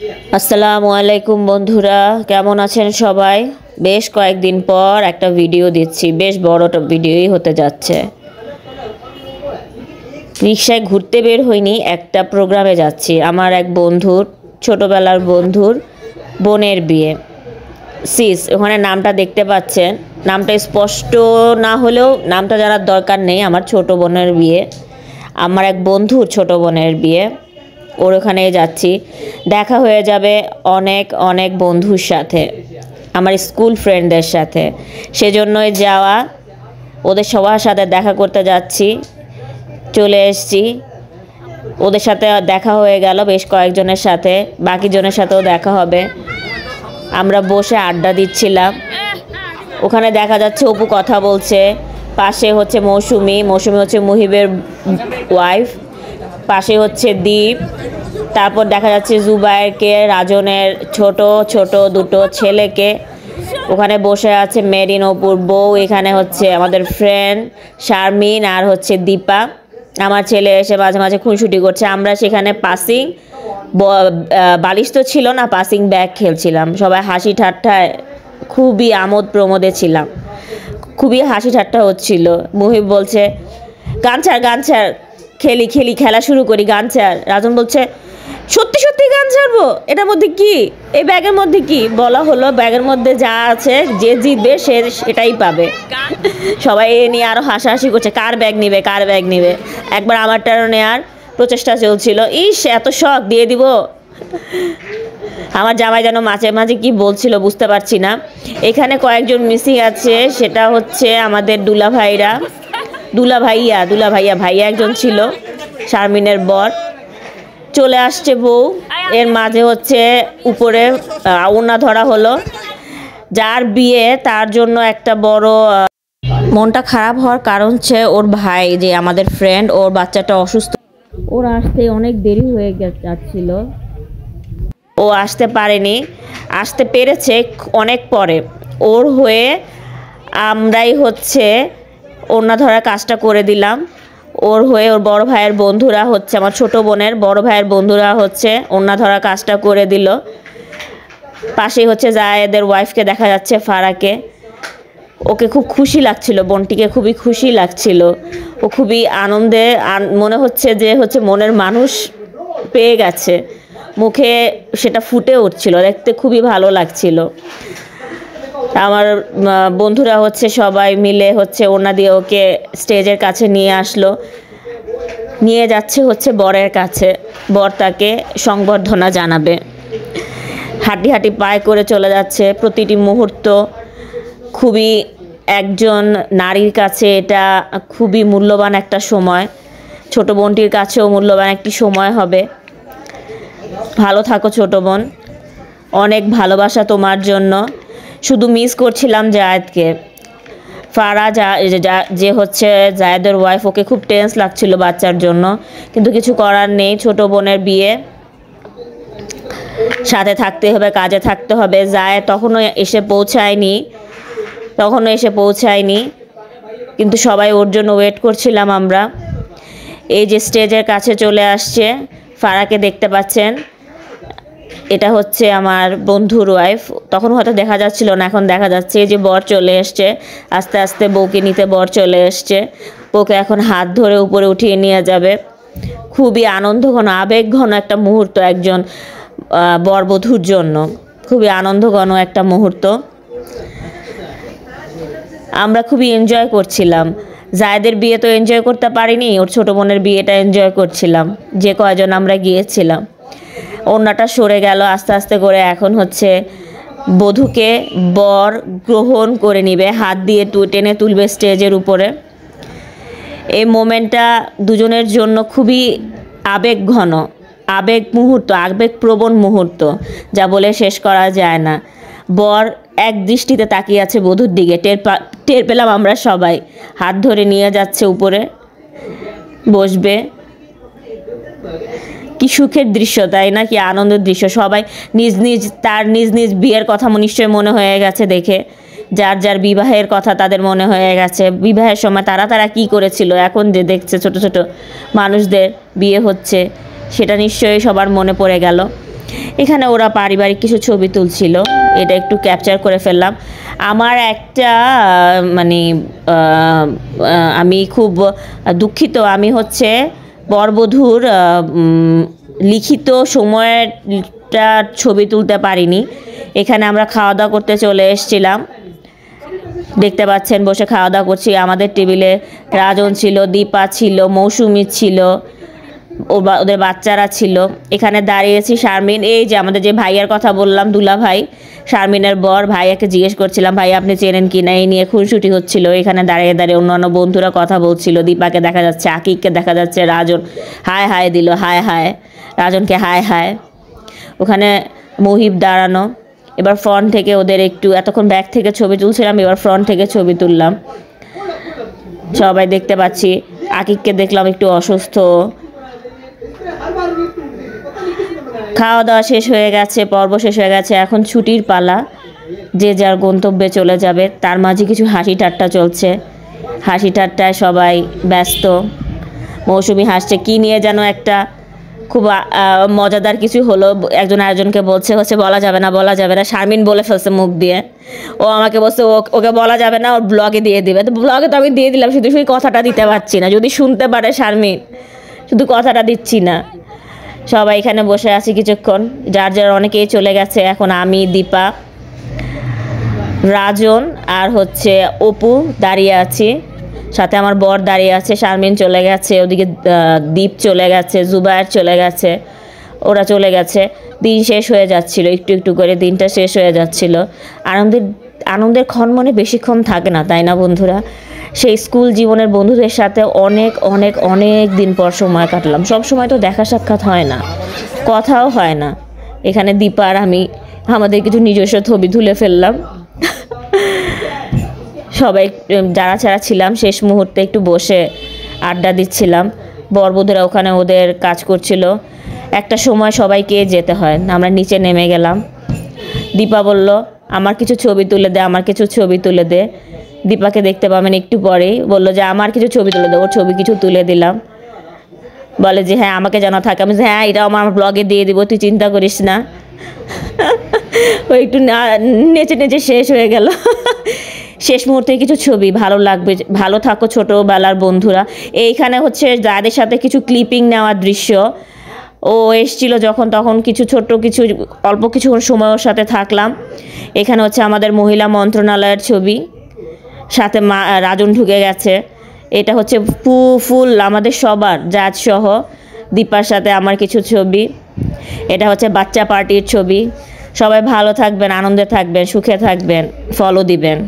আসসালামু আলাইকুম বন্ধুরা, কেমন আছেন সবাই? বেশ কয়েকদিন পর একটা ভিডিও দিচ্ছি, বেশ বড় ভিডিওই হতে যাচ্ছে। রিক্সায় ঘুরতে বের হইনি, একটা প্রোগ্রামে যাচ্ছি। আমার এক বন্ধুর, ছোটবেলার বন্ধুর বোনের বিয়ে। ওখানে নামটা দেখতে পাচ্ছেন, নামটা স্পষ্ট না হলেও নামটা জানার দরকার নেই। আমার ছোট বোনের বিয়ে, আমার এক বন্ধুর ছোট বোনের বিয়ে। ওর ওখানে যাচ্ছি, দেখা হয়ে যাবে অনেক অনেক বন্ধুর সাথে, আমার স্কুল ফ্রেন্ডদের সাথে। সেজন্যই যাওয়া, ওদের সবার সাথে দেখা করতে যাচ্ছি। চলে এসেছি, ওদের সাথে দেখা হয়ে গেল বেশ কয়েকজনের সাথে, বাকি জনের সাথেও দেখা হবে। আমরা বসে আড্ডা দিচ্ছিলাম। ওখানে দেখা যাচ্ছে অপু কথা বলছে, পাশে হচ্ছে মৌসুমি হচ্ছে মুহিবের ওয়াইফ, পাশে হচ্ছে দীপ। তারপর দেখা যাচ্ছে জুবাইরকে, রাজনের ছোট ছোট দুটো ছেলেকে। ওখানে বসে আছে মেরিন, অপুর বউ। এখানে হচ্ছে আমাদের ফ্রেন্ড শারমিন আর হচ্ছে দীপা। আমার ছেলে এসে মাঝে মাঝে খুনসুটি করছে। আমরা সেখানে পাসিং বালিশ তো ছিল না, পাসিং ব্যাগ খেলছিলাম। সবাই হাসি ঠাট্টায় খুবই আমোদ প্রমোদে ছিলাম, খুবই হাসি ঠাট্টা হচ্ছিল। মুহিব বলছে গান ছাড়, খেলি খেলা শুরু করি, গান ছাড়। রাজন বলছে সত্যি সত্যি গান ছাড়বো? এটার মধ্যে কি, এই ব্যাগের মধ্যে কি? বলা হলো ব্যাগের মধ্যে যা আছে, যে জিতবে সে সেটাই পাবে। সবাই এ নিয়ে আরও হাসাহাসি করছে, কার ব্যাগ নিবে। একবার আমারটারও নেওয়ার প্রচেষ্টা চলছিল। এত শখ দিয়ে দিব। আমার জামাই যেন মাঝে মাঝে কি বলছিল বুঝতে পারছি না। এখানে কয়েকজন মিসিং আছে, সেটা হচ্ছে আমাদের ভাইয়া একজন ছিল, শারমিনের বর। চলে আসছে বউ, এর মাঝে হচ্ছে উপরে ওড়না ধরা হলো। যার বিয়ে তার জন্য একটা বড় মনটা খারাপ হওয়ার কারণ হচ্ছে ওর ভাই, যে আমাদের ফ্রেন্ড, ওর বাচ্চাটা অসুস্থ। ওর আসতে অনেক দেরি হয়ে যাচ্ছিল, ও আসতে পারেনি, আসতে পেরেছে অনেক পরে। ওর হয়ে আমরাই হচ্ছে ওড়না ধরার কাজটা করে দিলাম। ওর হয়ে ওর বড় ভাইয়ের বন্ধুরা হচ্ছে, আমার ছোট বোনের বড় ভাইয়ের বন্ধুরা হচ্ছে ওড়না ধরার কাজটা করে দিল। পাশেই হচ্ছে জায়েদের ওয়াইফকে দেখা যাচ্ছে, ফারাকে। ওকে খুব খুশি লাগছিল, বোনটিকে খুবই খুশি লাগছিল। ও খুবই আনন্দে, মনে হচ্ছে যে হচ্ছে মনের মানুষ পেয়ে গেছে, মুখে সেটা ফুটে উঠছিল, দেখতে খুবই ভালো লাগছিল। আমার বন্ধুরা হচ্ছে সবাই মিলে হচ্ছে ওড়না দিয়ে ওকে স্টেজের কাছে নিয়ে আসলো, নিয়ে যাচ্ছে হচ্ছে বরের কাছে। বর তাকে সংবর্ধনা জানাবে, হাঁটি পায়ে করে চলে যাচ্ছে। প্রতিটি মুহূর্ত খুবই, একজন নারীর কাছে এটা খুবই মূল্যবান একটা সময়। ছোট বোনটির কাছেও মূল্যবান একটি সময় হবে। ভালো থাকো ছোট বোন, অনেক ভালোবাসা তোমার জন্য। শুধু মিস করছিলাম জায়েদকে। ফারা যে হচ্ছে জায়েদের ওয়াইফ, ওকে খুব টেন্স লাগছিল বাচ্চার জন্য, কিন্তু কিছু করার নেই। ছোট বোনের বিয়ে, সাথে থাকতে হবে, কাজে থাকতে হবে। জায়েদ তখনও এসে পৌঁছায়নি, কিন্তু সবাই ওর জন্য ওয়েট করছিলাম আমরা। এই যে স্টেজের কাছে চলে আসছে, ফারাকে দেখতে পাচ্ছেন, এটা হচ্ছে আমার বন্ধুর ওয়াইফ। তখন হয়তো দেখা যাচ্ছিল না, এখন দেখা যাচ্ছে। এই যে বর চলে এসছে, আস্তে আস্তে বউকে নিতে বর চলে এসছে। বউকে এখন হাত ধরে উপরে উঠিয়ে নিয়ে যাবে। খুবই আনন্দঘন, আবেগঘন একটা মুহূর্ত একজন বরবধূর জন্য, খুবই আনন্দঘন একটা মুহূর্ত। আমরা খুবই এনজয় করছিলাম। জায়েদের বিয়ে তো এনজয় করতে পারিনি, ওর ছোট বোনের বিয়েটা এনজয় করছিলাম, যে কয়জন আমরা গিয়েছিলাম। ওড়নাটা সরে গেল আস্তে আস্তে করে। এখন হচ্ছে বধূকে বর গ্রহণ করে নিবে, হাত দিয়ে টেনে তুলবে স্টেজের উপরে। এই মোমেন্টটা দুজনের জন্য খুবই আবেগঘন, আবেগপ্রবণ মুহূর্ত, যা বলে শেষ করা যায় না। বর এক দৃষ্টিতে তাকিয়ে আছে বধূর দিকে, টের পেলাম আমরা সবাই। হাত ধরে নিয়ে যাচ্ছে উপরে, বসবে। কি সুখের দৃশ্য, তাই না? কি আনন্দের দৃশ্য। সবাই নিজ নিজ বিয়ের কথা নিশ্চয়ই মনে হয়ে গেছে দেখে। যার বিবাহের কথা তাদের মনে হয়ে গেছে, বিবাহের সময় তারা কি করেছিল। এখন যে দেখছে ছোট ছোট মানুষদের বিয়ে হচ্ছে, সেটা নিশ্চয়ই সবার মনে পড়ে গেল। এখানে ওরা পারিবারিক কিছু ছবি তুলছিল, এটা একটু ক্যাপচার করে ফেললাম। আমার একটা মানে আমি খুব দুঃখিত, আমি হচ্ছে বরবধূর লিখিত সময়টা ছবি তুলতে পারিনি। এখানে আমরা খাওয়া দাওয়া করতে চলে এসেছিলাম, দেখতে পাচ্ছেন বসে খাওয়া দাওয়া করছি। আমাদের টেবিলে রাজন ছিল, দীপা ছিল, মৌসুমী ছিল, ওদের বাচ্চারা ছিল। এখানে দাঁড়িয়েছি শারমিন, এই যে আমাদের যে ভাইয়ার কথা বললাম, দুলা ভাই, শারমিনের বর, ভাইয়াকে জিজ্ঞেস করছিলাম ভাই আপনি চেনেন কি না, এই নিয়ে খুনসুটি হচ্ছিল। এখানে দাঁড়িয়ে দাঁড়িয়ে অন্যান্য বন্ধুরা কথা বলছিল, দীপাকে দেখা যাচ্ছে, আকিককে দেখা যাচ্ছে, রাজন হায় হায় দিল, হায় হায়, রাজনকে হায় হায়। ওখানে মহিব দাঁড়ানো। এবার ফ্রন্ট থেকে ওদের একটু, এতক্ষণ ব্যাক থেকে ছবি তুলছিলাম, এবার ফ্রন্ট থেকে ছবি তুললাম। সবাই দেখতে পাচ্ছি। আকিককে দেখলাম একটু অসুস্থ। খাওয়া দাওয়া শেষ হয়ে গেছে, পর্ব শেষ হয়ে গেছে, এখন ছুটির পালা, যে যার গন্তব্যে চলে যাবে। তার মাঝে কিছু হাসি ঠাট্টা চলছে, হাসি ঠাট্টায় সবাই ব্যস্ত। মৌসুমী হাসছে, কি নিয়ে যেন একটা খুব মজাদার কিছু হলো, একজন আরেকজনকে বলছে হচ্ছে বলা যাবে না, বলা যাবে না। শারমিন বলে ফেলছে মুখ দিয়ে, ও আমাকে বলছে ওকে বলা যাবে না, ওর ব্লগে দিয়ে দিবে। তো ব্লগে তো আমি দিয়ে দিলাম, শুধু শুধু কথাটা দিতে পারছি না, যদি শুনতে পারে শারমিন, শুধু কথাটা দিচ্ছি না। সবাই এখানে বসে আছি কিছুক্ষণ, যার যার অনেকেই চলে গেছে। এখন আমি, দীপা, রাজন আর হচ্ছে অপু দাঁড়িয়ে আছি, সাথে আমার বর দাঁড়িয়ে আছে। শারমিন চলে গেছে, ওদিকে দীপ চলে গেছে, জুবায়ের চলে গেছে, ওরা চলে গেছে। দিন শেষ হয়ে যাচ্ছিল, একটু একটু করে দিনটা শেষ হয়ে যাচ্ছিল। আনন্দের ক্ষণ মনে বেশিক্ষণ থাকে না, তাই না বন্ধুরা? সেই স্কুল জীবনের বন্ধুদের সাথে অনেক অনেক অনেক দিন পর সময় কাটলাম। সব সময় তো দেখা সাক্ষাৎ হয় না, কথাও হয় না। এখানে দীপা আর আমি আমাদের কিছু নিজস্ব ছবি তুলে ফেললাম। সবাই যারা যারা ছিলাম শেষ মুহূর্তে একটু বসে আড্ডা দিচ্ছিলাম। বরবধূরা ওখানে ওদের কাজ করছিল। একটা সময় সবাইকে যেতে হয়, আমরা নিচে নেমে গেলাম। দীপা বলল আমার কিছু ছবি তুলে দে, আমার কিছু ছবি তুলে দে। দীপাকে দেখতে পাবেন একটু পরেই, বললো যে আমার কিছু ছবি তুলে দে, ওর ছবি কিছু তুলে দিলাম। বলে যে হ্যাঁ আমাকে যেন থাকে, আমি হ্যাঁ এটাও আমার ব্লগে দিয়ে দিব, তুই চিন্তা করিস না। ও একটু নেচে নেচে শেষ হয়ে গেল। শেষ মুহূর্তে কিছু ছবি ভালো লাগবে। ভালো থাকো ছোটোবেলার বন্ধুরা। এইখানে হচ্ছে যাদের সাথে কিছু ক্লিপিং নেওয়ার দৃশ্য। ও এসছিল যখন, তখন কিছু ছোট্ট কিছু অল্প কিছু সময় ওর সাথে থাকলাম। এখানে হচ্ছে আমাদের মহিলা মন্ত্রণালয়ের ছবি, সাথে রাজন ঢুকে গেছে। এটা হচ্ছে ফুল আমাদের সবার, জাজ সহ দীপার সাথে আমার কিছু ছবি। এটা হচ্ছে বাচ্চা পার্টির ছবি। সবাই ভালো থাকবেন, আনন্দে থাকবেন, সুখে থাকবেন, ফলো দিবেন।